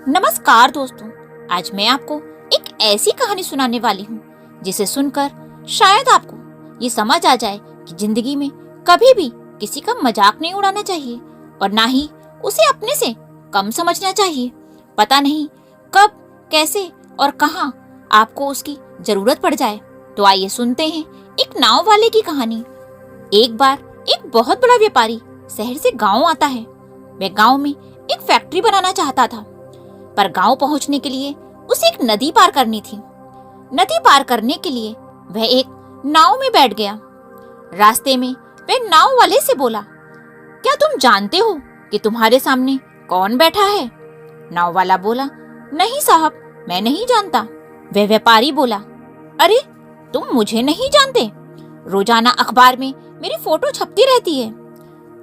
नमस्कार दोस्तों, आज मैं आपको एक ऐसी कहानी सुनाने वाली हूँ जिसे सुनकर शायद आपको ये समझ आ जाए कि जिंदगी में कभी भी किसी का मजाक नहीं उड़ाना चाहिए और ना ही उसे अपने से कम समझना चाहिए। पता नहीं कब, कैसे और कहाँ आपको उसकी जरूरत पड़ जाए। तो आइए सुनते हैं एक नाव वाले की कहानी। एक बार एक बहुत बड़ा व्यापारी शहर से गांव आता है। वह गांव में एक फैक्ट्री बनाना चाहता था, पर गांव पहुंचने के लिए उसे एक नदी पार करनी थी। नदी पार करने के लिए वह एक नाव में बैठ गया। रास्ते में वह नाव वाले से बोला, क्या तुम जानते हो कि तुम्हारे सामने कौन बैठा है? नाव वाला बोला, नहीं साहब, मैं नहीं जानता। वह व्यापारी बोला, अरे तुम मुझे नहीं जानते? रोजाना अखबार में मेरी फोटो छपती रहती है।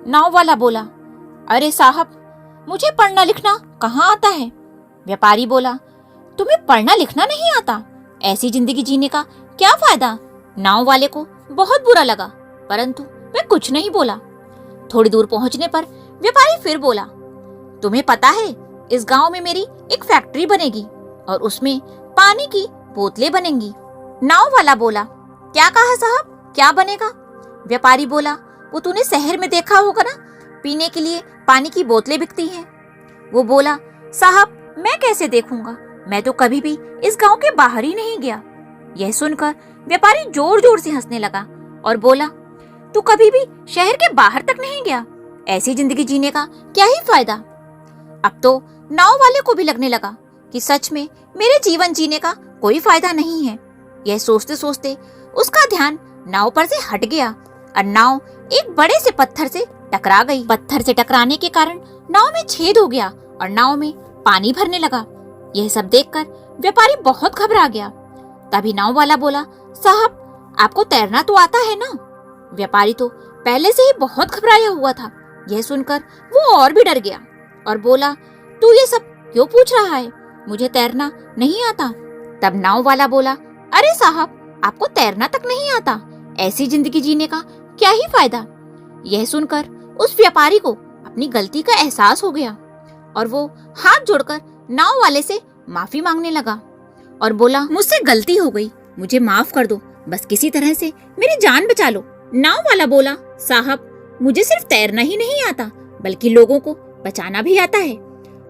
नाव वाला बोला, अरे साहब, मुझे पढ़ना लिखना कहाँ आता है? व्यापारी बोला, तुम्हें पढ़ना लिखना नहीं आता? ऐसी जिंदगी जीने का क्या फायदा? नाव वाले को बहुत बुरा लगा, परंतु वह कुछ नहीं बोला। थोड़ी दूर पहुंचने पर व्यापारी फिर बोला, तुम्हें पता है इस गांव में मेरी एक फैक्ट्री बनेगी और उसमें पानी की बोतलें बनेंगी। नाव वाला बोला, क्या कहा साहब, क्या बनेगा? व्यापारी बोला, वो तूने शहर में देखा होगा ना, पीने के लिए पानी की बोतलें बिकती हैं। वो बोला, साहब मैं कैसे देखूंगा, मैं तो कभी भी इस गांव के बाहर ही नहीं गया। यह सुनकर व्यापारी जोर जोर से हंसने लगा और बोला, तू कभी भी शहर के बाहर तक नहीं गया, ऐसी जिंदगी जीने का क्या ही फायदा? अब तो नाव वाले को भी लगने लगा कि सच में मेरे जीवन जीने का कोई फायदा नहीं है। यह सोचते सोचते उसका ध्यान नाव पर से हट गया और नाव एक बड़े से पत्थर से टकरा गई। पत्थर से टकराने के कारण नाव में छेद हो गया और नाव में पानी भरने लगा। यह सब देखकर व्यापारी बहुत घबरा गया। तभी नाव वाला बोला, साहब आपको तैरना तो आता है ना? व्यापारी तो पहले से ही बहुत घबराया हुआ था। यह सुनकर वो और भी डर गया और बोला, तू ये सब क्यों पूछ रहा है? मुझे तैरना नहीं आता। तब नाव वाला बोला, अरे साहब, आपको तैरना तक नहीं आता, ऐसी जिंदगी जीने का क्या ही फायदा? यह सुनकर उस व्यापारी को अपनी गलती का एहसास हो गया और वो हाथ जोड़कर नाव वाले से माफी मांगने लगा और बोला, मुझसे गलती हो गई, मुझे माफ कर दो, बस किसी तरह से मेरी जान बचा लो। नाव वाला बोला, साहब मुझे सिर्फ तैरना ही नहीं आता, बल्कि लोगों को बचाना भी आता है।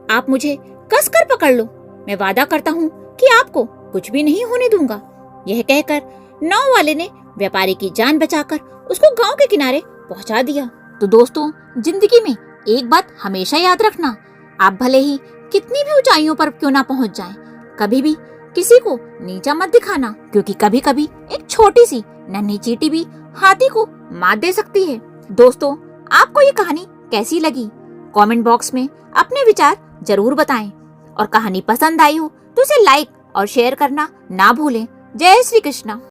आप मुझे कसकर पकड़ लो, मैं वादा करता हूँ कि आपको कुछ भी नहीं होने दूंगा। यह कहकर नाव वाले ने व्यापारी की जान बचाकर उसको गांव के किनारे पहुंचा दिया। तो दोस्तों, जिंदगी में एक बात हमेशा याद रखना, आप भले ही कितनी भी ऊंचाइयों पर क्यों ना पहुंच जाएं, कभी भी किसी को नीचा मत दिखाना, क्योंकि कभी कभी एक छोटी सी नन्ही चींटी भी हाथी को मात दे सकती है। दोस्तों, आपको ये कहानी कैसी लगी? कमेंट बॉक्स में अपने विचार जरूर बताएं और कहानी पसंद आई हो तो इसे लाइक और शेयर करना ना भूलें। जय श्री कृष्ण।